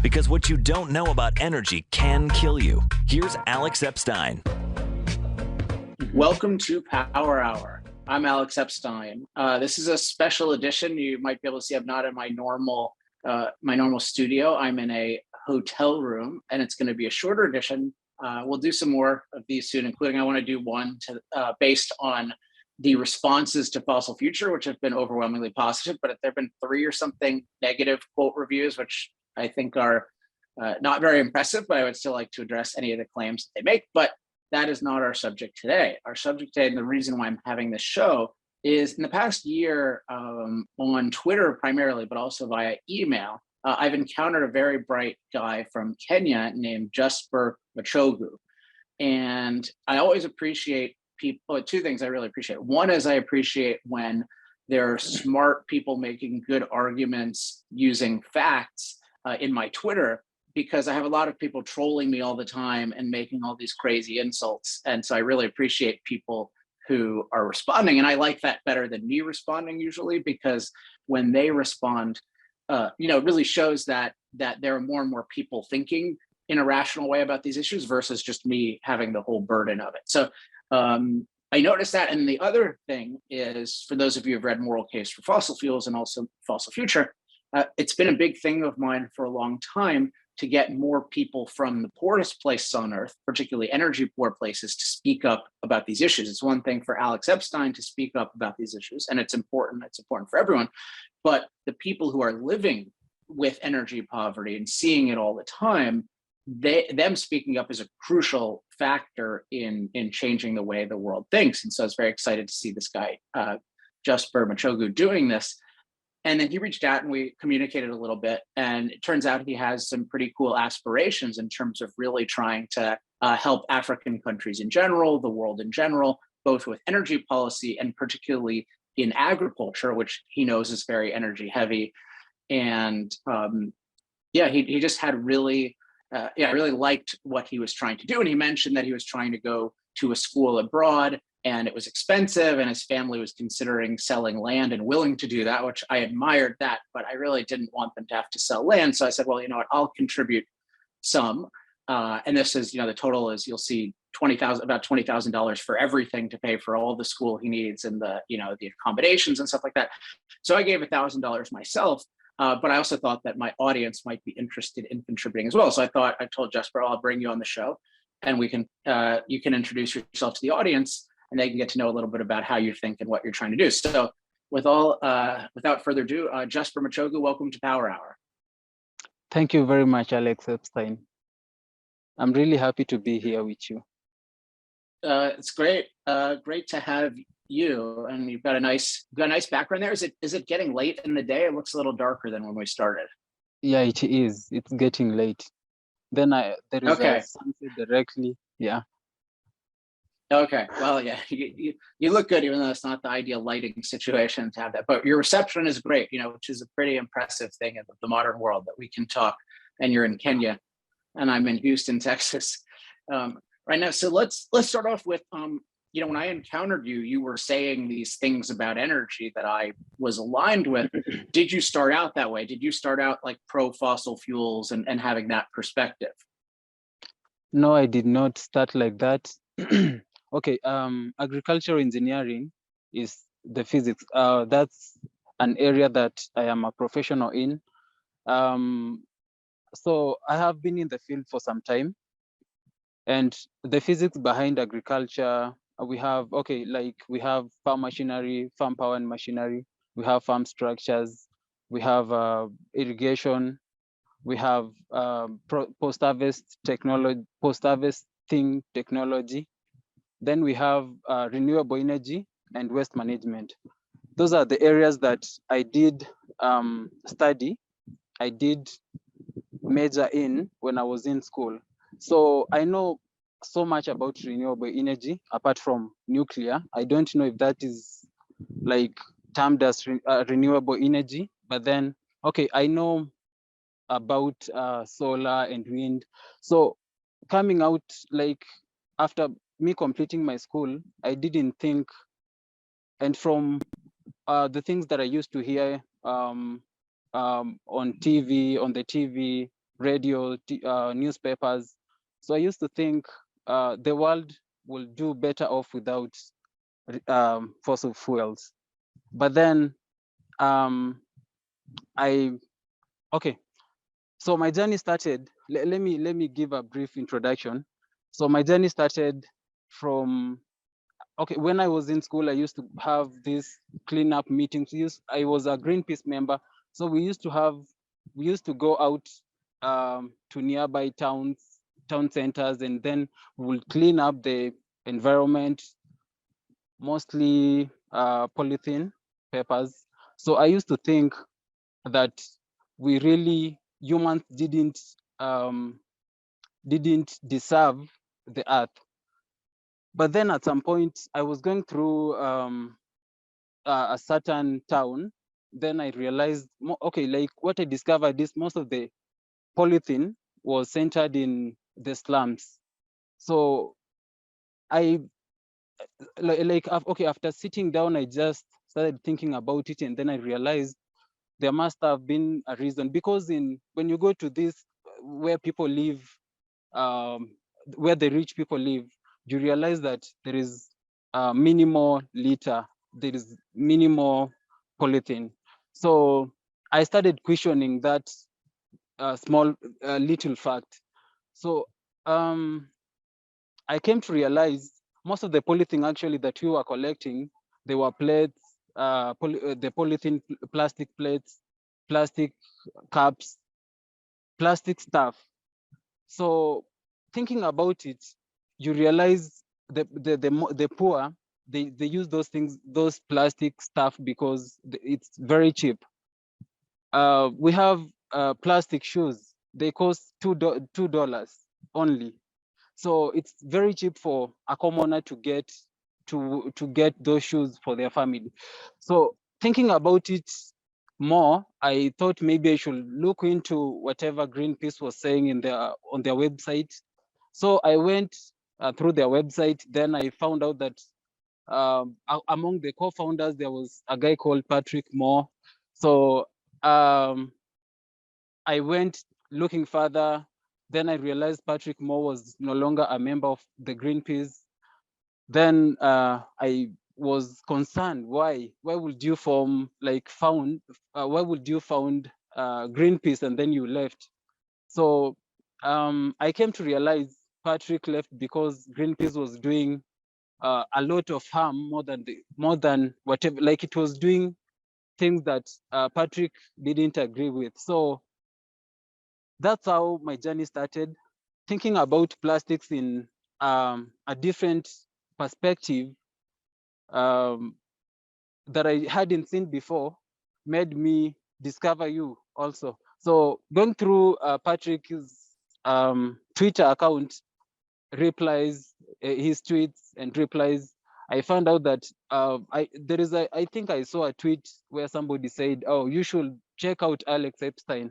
Because what you don't know about energy can kill you. Here's Alex Epstein. Welcome to Power Hour. I'm Alex Epstein. This is a special edition. You might be able to see I'm not in my normal studio. I'm in a hotel room, and it's going to be a shorter edition. We'll do some more of these soon, including I want to do one based on the responses to Fossil Future, which have been overwhelmingly positive, but there have been 3 or something negative quote reviews, which I think are not very impressive, but I would still like to address any of the claims that they make. But that is not our subject today. Our subject today, and the reason why I'm having this show, is in the past year on Twitter primarily, but also via email, I've encountered a very bright guy from Kenya named Jusper Machogu. And I always appreciate people, 2 things I really appreciate. One is I appreciate when there are smart people making good arguments using facts in my Twitter, because I have a lot of people trolling me all the time and making all these crazy insults. And so I really appreciate people who are responding. And I like that better than me responding usually, because when they respond, it really shows that there are more and more people thinking in a rational way about these issues versus just me having the whole burden of it. So I noticed that. And the other thing is, for those of you who've read Moral Case for Fossil Fuels and also Fossil Future, it's been a big thing of mine for a long time to get more people from the poorest places on Earth, particularly energy poor places, to speak up about these issues. It's one thing for Alex Epstein to speak up about these issues, and it's important for everyone. But the people who are living with energy poverty and seeing it all the time, them speaking up is a crucial factor in changing the way the world thinks. And so I was very excited to see this guy, Jusper Machogu, doing this. And then he reached out and we communicated a little bit. And it turns out he has some pretty cool aspirations in terms of really trying to help African countries in general, the world in general, both with energy policy and particularly in agriculture, which he knows is very energy heavy. And he just had really, I really liked what he was trying to do. And he mentioned that he was trying to go to a school abroad, and it was expensive, and his family was considering selling land and willing to do that, which I admired that, but I really didn't want them to have to sell land. So I said, well, you know what, I'll contribute some. And this is, the total is, you'll see about $20,000 for everything to pay for all the school he needs and the accommodations and stuff like that. So I gave $1,000 myself. But I also thought that my audience might be interested in contributing as well. So I told Jasper, I'll bring you on the show, and you can introduce yourself to the audience, and they can get to know a little bit about how you think and what you're trying to do. So without further ado, Jusper Machogu, welcome to Power Hour. Thank you very much, Alex Epstein. I'm really happy to be here with you. It's great. Great to have you, and you've got a nice background there. Is it getting late in the day? It looks a little darker than when we started. Yeah, it is. It's getting late. Then there is a sunset directly. Yeah. Okay. Well, yeah, you look good, even though it's not the ideal lighting situation to have that. But your reception is great, which is a pretty impressive thing in the modern world, that we can talk. And you're in Kenya, and I'm in Houston, Texas, right now. So let's start off with when I encountered you, you were saying these things about energy that I was aligned with. Did you start out that way? Did you start out like pro fossil fuels and having that perspective? No, I did not start like that. Okay, agricultural engineering is the physics. That's an area that I am a professional in. So I have been in the field for some time, and the physics behind agriculture, we have farm machinery, farm power and machinery, we have farm structures, we have irrigation, we have post-harvesting technology. Then we have renewable energy and waste management. Those are the areas that I did study. I did major in when I was in school. So I know so much about renewable energy apart from nuclear. I don't know if that is like termed as renewable energy, but then, okay, I know about solar and wind. So coming out, like after me completing my school, I didn't think, and from the things that I used to hear on the TV, radio, newspapers. So I used to think the world will do better off without fossil fuels. But then okay. So my journey started, let me give a brief introduction. So my journey started from, okay, when I was in school, I used to have these cleanup meetings. I was a Greenpeace member. So we used to go out to nearby town centers, and then we will clean up the environment, mostly polythene papers. So I used to think that humans didn't deserve the earth. But then at some point, I was going through a certain town. Then I realized, okay, like what I discovered is most of the polythene was centered in the slums. So okay, after sitting down, I just started thinking about it, and then I realized there must have been a reason, because when you go to this where people live, where the rich people live, you realize that there is minimal litter, there is minimal polythene. So I started questioning that small little fact. So I came to realize most of the polythene actually that we were collecting, they were plates, the polythene plastic plates, plastic cups, plastic stuff. So thinking about it, you realize the poor, they use those things, those plastic stuff, because it's very cheap. We have plastic shoes. They cost $2 only. So it's very cheap for a commoner to get those shoes for their family. So thinking about it more, I thought maybe I should look into whatever Greenpeace was saying on their website. So I went through their website. Then I found out that among the co-founders, there was a guy called Patrick Moore. So I went looking further. Then I realized Patrick Moore was no longer a member of the Greenpeace. Then I was concerned, why would you found Greenpeace and then you left? So I came to realize Patrick left because Greenpeace was doing a lot of harm, more than whatever, like it was doing things that Patrick didn't agree with. So that's how my journey started, thinking about plastics in a different perspective that I hadn't seen before, made me discover you also. So going through Patrick's Twitter account, replies, his tweets and replies, I found out that I think I saw a tweet where somebody said, oh, you should check out Alex Epstein.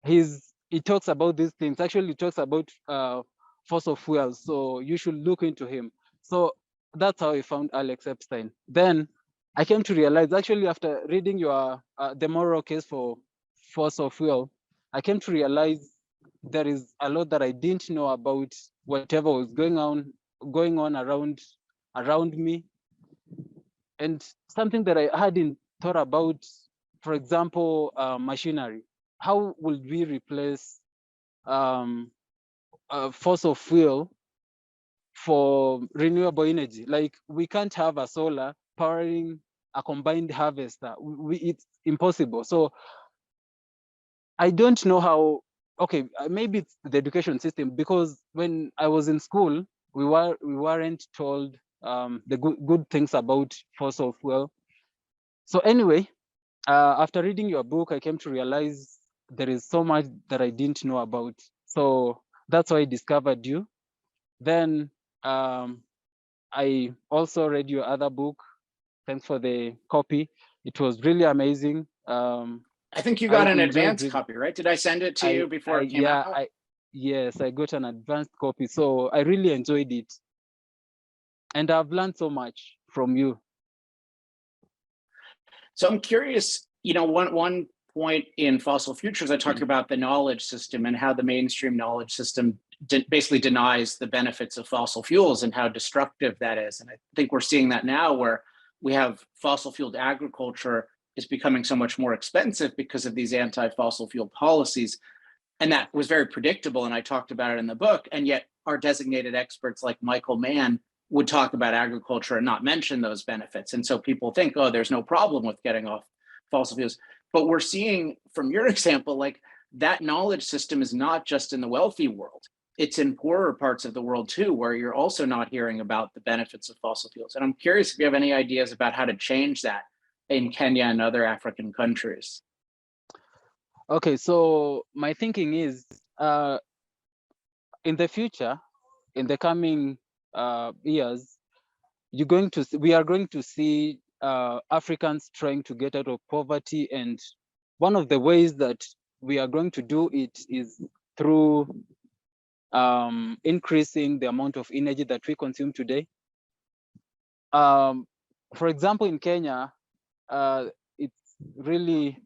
He talks about these things. Actually, he talks about fossil fuels. So you should look into him. So that's how I found Alex Epstein. Then I came to realize, actually, after reading your the moral case for fossil fuel, I came to realize there is a lot that I didn't know about whatever was going on around me, and something that I hadn't thought about. For example, machinery. How would we replace fossil fuel for renewable energy? Like, we can't have a solar powering a combined harvester. It's impossible. So I don't know how. Okay, maybe it's the education system, because when I was in school, we weren't told the good things about fossil fuel. So anyway, after reading your book, I came to realize there is so much that I didn't know about. So that's why I discovered you. Then I also read your other book. Thanks for the copy. It was really amazing. I think you I got an enjoyed advanced copy, right? Did I send it to you before it came out? Yes, I got an advanced copy. So I really enjoyed it. And I've learned so much from you. So I'm curious, one point in Fossil Futures, I talk about the knowledge system and how the mainstream knowledge system basically denies the benefits of fossil fuels and how destructive that is. And I think we're seeing that now, where we have fossil fueled agriculture is becoming so much more expensive because of these anti-fossil fuel policies. And that was very predictable, and I talked about it in the book. And yet our designated experts like Michael Mann would talk about agriculture and not mention those benefits. And so people think, oh, there's no problem with getting off fossil fuels. But we're seeing from your example, like that knowledge system is not just in the wealthy world. It's in poorer parts of the world too, where you're also not hearing about the benefits of fossil fuels. And I'm curious if you have any ideas about how to change that in Kenya and other African countries. Okay, so my thinking is in the future, in the coming years, we are going to see Africans trying to get out of poverty, and one of the ways that we are going to do it is through increasing the amount of energy that we consume today. For example, in Kenya, it's really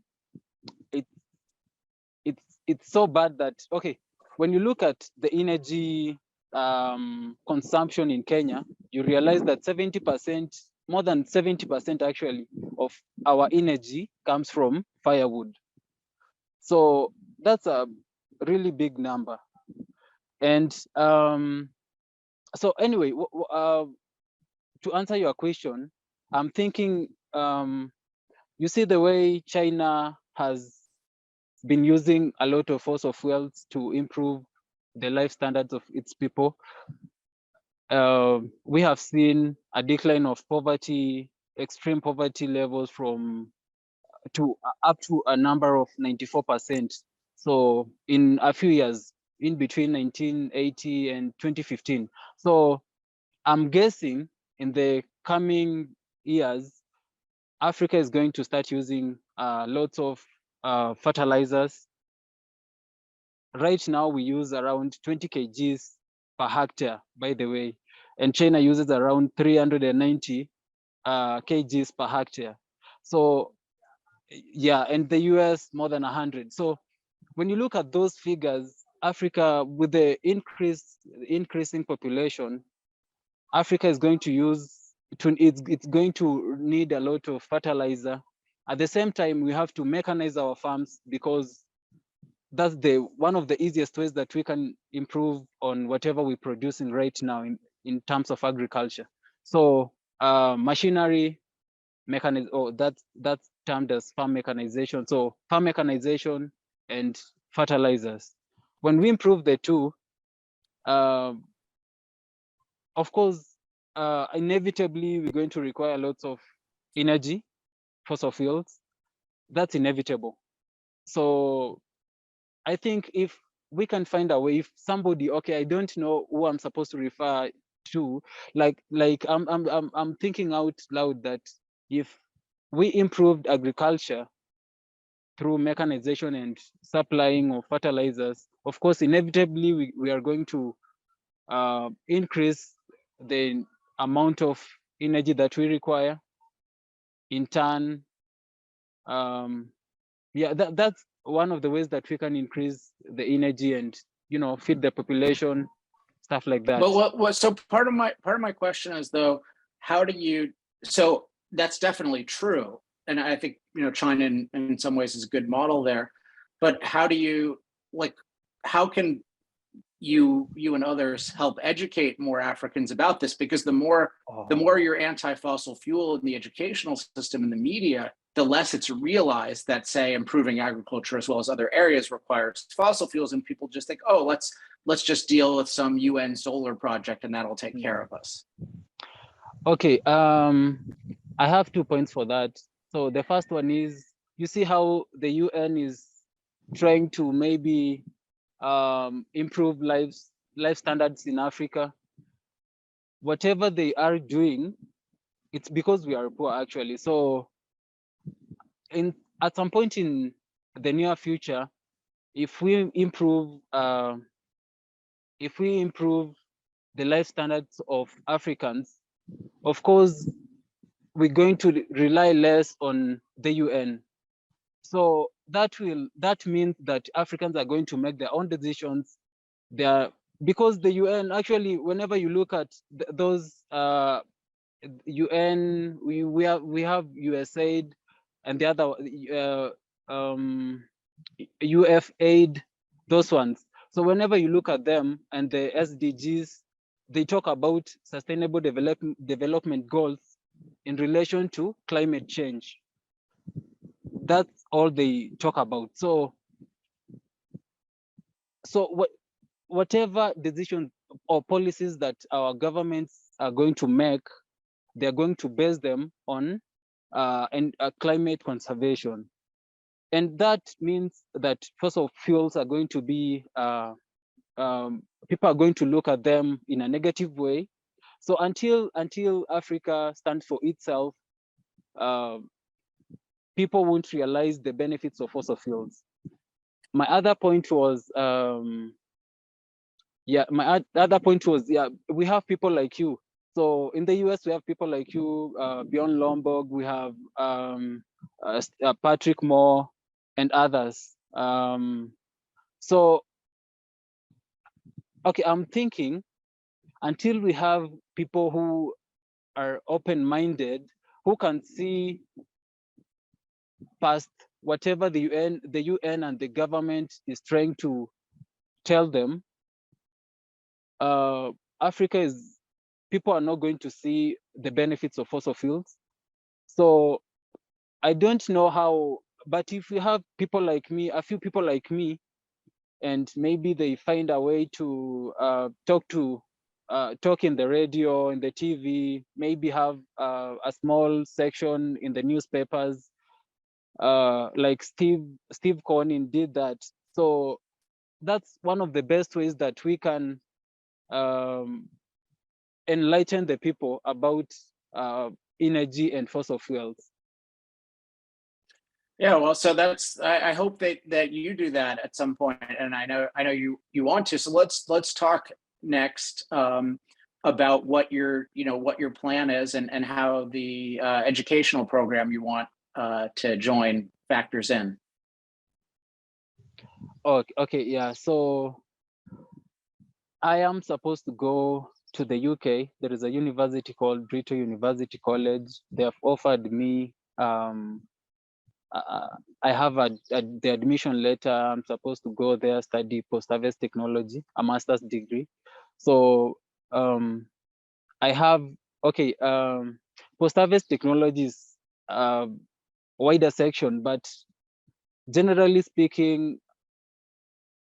it's so bad that, okay, when you look at the energy consumption in Kenya, you realize that 70%, more than 70% actually, of our energy comes from firewood. So that's a really big number. And so anyway, to answer your question, I'm thinking, you see the way China has been using a lot of fossil fuels to improve the life standards of its people. We have seen a decline of poverty, extreme poverty levels up to a number of 94%. So in a few years, in between 1980 and 2015. So I'm guessing in the coming years, Africa is going to start using lots of fertilizers. Right now, we use around 20 kgs per hectare, by the way, and China uses around 390 kgs per hectare. So yeah, and the US more than 100. So when you look at those figures, Africa, with the increasing population, Africa is going to it's going to need a lot of fertilizer. At the same time, we have to mechanize our farms, because that's one of the easiest ways that we can improve on whatever we're producing right now in terms of agriculture. So machinery, that's termed as farm mechanization. So farm mechanization and fertilizers. When we improve the two, of course, inevitably we're going to require lots of energy, fossil fuels. That's inevitable. So I think if we can find a way, if somebody, okay, I don't know who I'm supposed to refer to, like I'm thinking out loud that if we improved agriculture through mechanization and supplying of fertilizers, of course, inevitably we are going to increase the amount of energy that we require. In turn, yeah, that's one of the ways that we can increase the energy and, you know, feed the population, stuff like that. But so part of my question is, though, how do you, so that's definitely true, and I think, you know, China in some ways is a good model there, but how do you, like, how can you and others help educate more Africans about this? Because the more you're anti-fossil fuel in the educational system and the media, the less it's realized that, say, improving agriculture as well as other areas requires fossil fuels, and people just think, oh, let's just deal with some UN solar project and that'll take care of us. Okay, I have 2 points for that. So the first one is, you see how the UN is trying to maybe improve life standards in Africa. Whatever they are doing, it's because we are poor, actually. So at some point in the near future, if we improve the life standards of Africans, of course, we're going to rely less on the UN. So that means that Africans are going to make their own decisions. Because the UN, actually, whenever you look at those UN, we have USAID and the other UFAID, those ones. So whenever you look at them and the SDGs, they talk about sustainable development goals in relation to climate change. That's all they talk about. So whatever decisions or policies that our governments are going to make, they're going to base them on climate conservation. And that means that fossil fuels are going to be, people are going to look at them in a negative way. So until Africa stands for itself, people won't realize the benefits of fossil fuels. My other point was, we have people like you. So in the US, we have people like you, Bjorn Lomborg, we have Patrick Moore and others. So, okay, I'm thinking until we have people who are open-minded, who can see past whatever the UN and the government is trying to tell them, people are not going to see the benefits of fossil fuels. So I don't know how, but if you have people like me, a few people like me, and maybe they find a way to talk in the radio, in the TV, maybe have a small section in the newspapers, like Steve Cornyn did that. So that's one of the best ways that we can enlighten the people about energy and fossil fuels. Yeah, well, so I hope that you do that at some point, and I know you want to. So let's talk next about what your plan is and how the educational program you want to join factors in. Okay, yeah. So I am supposed to go to the UK. There is a university called Brito University College. They have offered me. I have the admission letter. I'm supposed to go there, study post-harvest technology, a master's degree. So I have, post-harvest technology is a wider section, but generally speaking,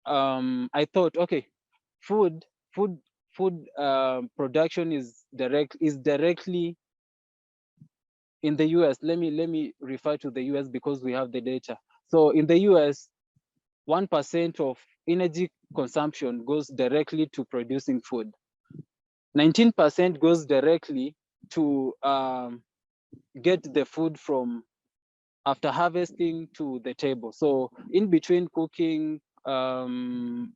I thought, okay, food production is directly in the US. Let me refer to the US because we have the data. So in the US, 1% of energy consumption goes directly to producing food. 19% goes directly to get the food from after harvesting to the table. So in between cooking,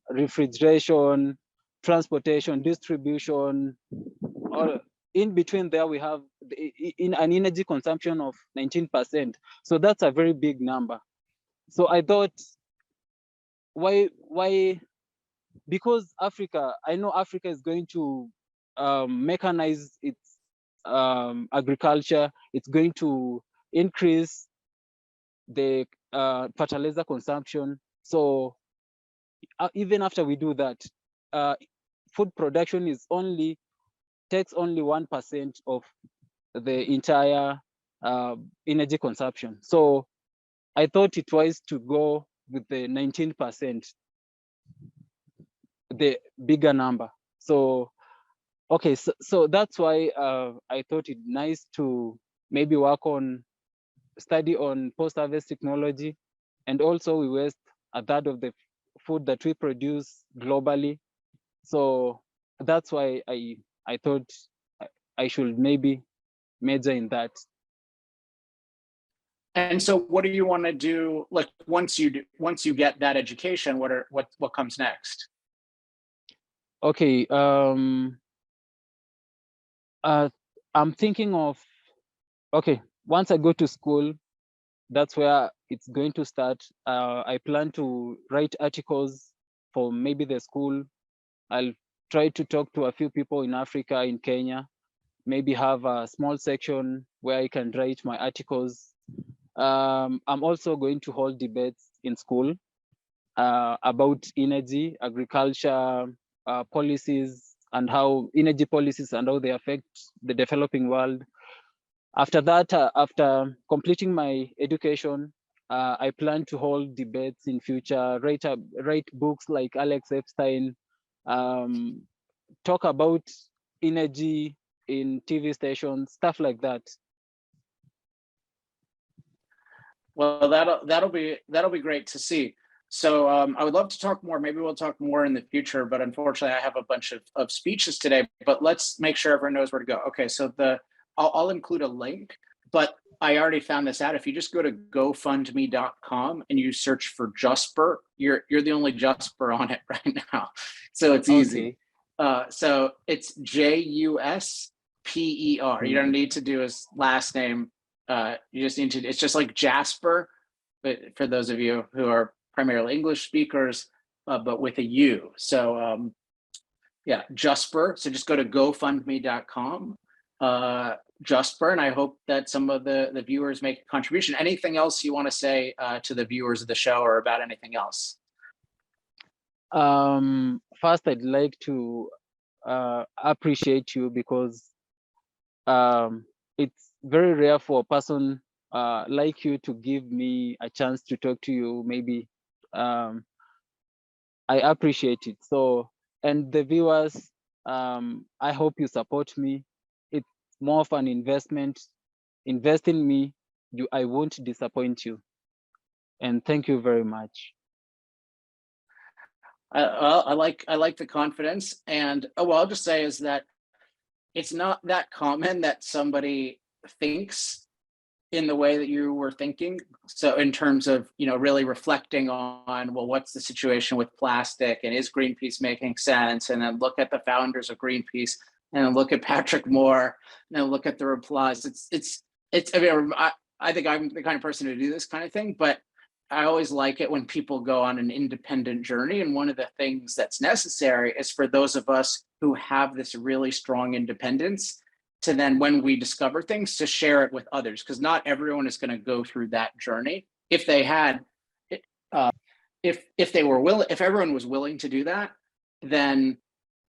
refrigeration, transportation, distribution, or in between there we have in an energy consumption of 19%. So that's a very big number. So I thought, why? Because Africa, I know Africa is going to mechanize its agriculture. It's going to increase the fertilizer consumption. So even after we do that, food production takes only 1% of the entire energy consumption. So I thought it wise to go with the 19%, the bigger number. So okay, so that's why I thought it nice to maybe study on post-harvest technology, and also we waste a third of the food that we produce globally. So that's why I thought I should maybe major in that. And so what do you want to do, like once you get that education, what comes next? Okay, I'm thinking of, okay, once I go to school, that's where it's going to start. I plan to write articles for maybe the school. I'll try to talk to a few people in Africa, in Kenya, maybe have a small section where I can write my articles. I'm also going to hold debates in school about energy, agriculture, policies, and how energy policies and how they affect the developing world. After that, after completing my education, I plan to hold debates in future, write books like Alex Epstein, talk about energy in TV stations, stuff like that. Well, that'll be great to see. So I would love to talk more. Maybe we'll talk more in the future, but unfortunately I have a bunch of speeches today, but let's make sure everyone knows where to go. Okay, so I'll include a link, but I already found this out. If you just go to gofundme.com and you search for Jusper, you're the only Jusper on it right now. So it's easy. Okay. So it's Jusper. You don't need to do his last name. You just need to, it's just like Jasper, but for those of you who are primarily English speakers, but with a U. So yeah, Jusper. So just go to gofundme.com, Jusper, and I hope that some of the viewers make a contribution. Anything else you want to say to the viewers of the show or about anything else? First, I'd like to appreciate you because it's very rare for a person like you to give me a chance to talk to you. Maybe I appreciate it. So, and the viewers, I hope you support me. It's more of an investment. Invest in me. I won't disappoint you. And thank you very much. I like the confidence, and what I'll just say is that it's not that common that somebody thinks in the way that you were thinking. So in terms of, really reflecting on, well, what's the situation with plastic, and is Greenpeace making sense? And then look at the founders of Greenpeace, and then look at Patrick Moore, and then look at the replies. I mean, I think I'm the kind of person to do this kind of thing, but I always like it when people go on an independent journey. And one of the things that's necessary is for those of us who have this really strong independence to then, when we discover things, to share it with others, because not everyone is going to go through that journey. If they had, if they were willing, if everyone was willing to do that, then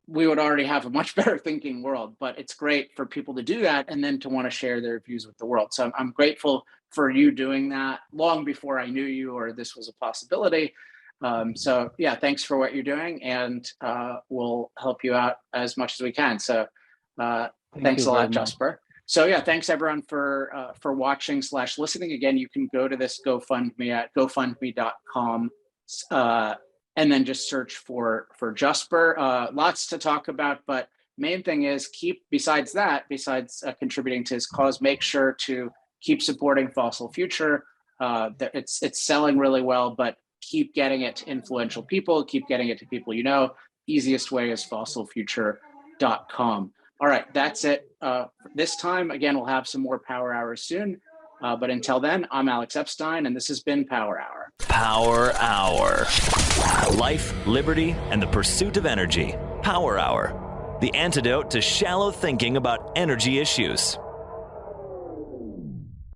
we would already have a much better thinking world. But it's great for people to do that and then to want to share their views with the world. So I'm grateful for you doing that long before I knew you or this was a possibility. So yeah, thanks for what you're doing, and we'll help you out as much as we can. So thanks a lot, Jasper. So yeah, thanks everyone for watching / listening. Again, you can go to this GoFundMe at gofundme.com and then just search for Jasper. Lots to talk about, but main thing is besides contributing to his cause, make sure to keep supporting Fossil Future. It's selling really well, but keep getting it to influential people, keep getting it to people you know. Easiest way is fossilfuture.com. All right, that's it this time. Again, we'll have some more Power Hours soon. But until then, I'm Alex Epstein, and this has been Power Hour. Power Hour. Life, liberty, and the pursuit of energy. Power Hour. The antidote to shallow thinking about energy issues.